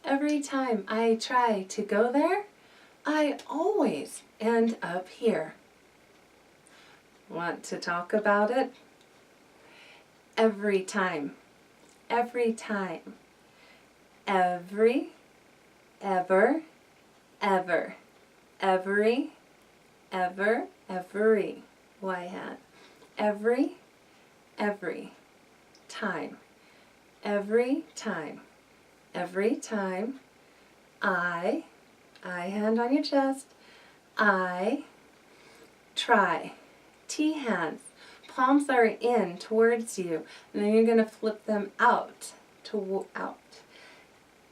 Every time I try to go there, I always end up here. Want to talk about it? Every time. Every time. Every, ever, ever. Every, ever, every. Y hat. Every time. Every time. Every time. I hand on your chest. I try. T hands. Palms are in towards you, and then you're going to flip them out,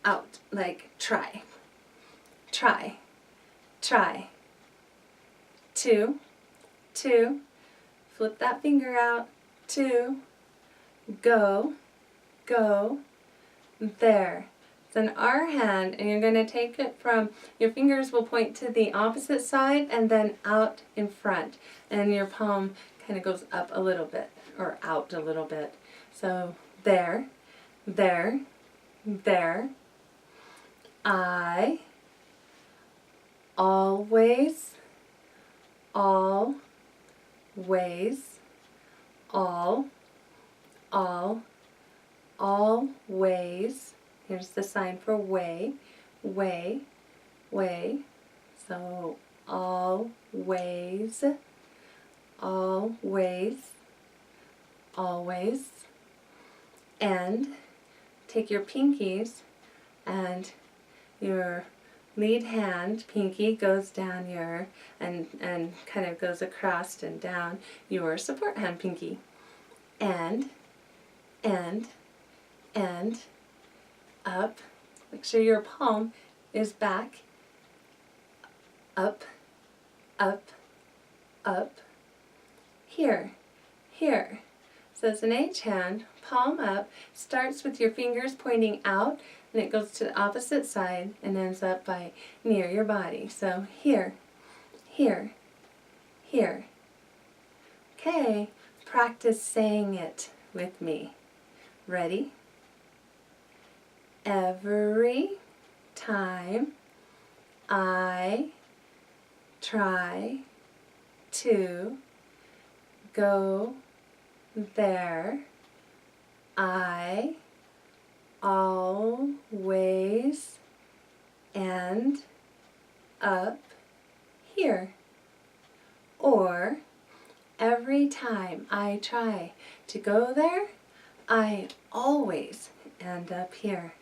out, like try, try, try. Two, flip that finger out, two, go, there. Then our hand, and you're going to take it from, your fingers will point to the opposite side and then out in front. And your palm kind of goes up a little bit, or out a little bit. So there, there, there. I always, always, always. Here's the sign for way. So always, always. And take your pinkies, and your lead hand, pinky, goes down your, and kind of goes across and down your support hand, pinky. And up. Make sure your palm is back. Up. Here. So it's an H hand, palm up, starts with your fingers pointing out, and it goes to the opposite side and ends up by near your body. So here. Okay, practice saying it with me. Ready? Every time I try to go there, I always end up here. Or, every time I try to go there, I always end up here.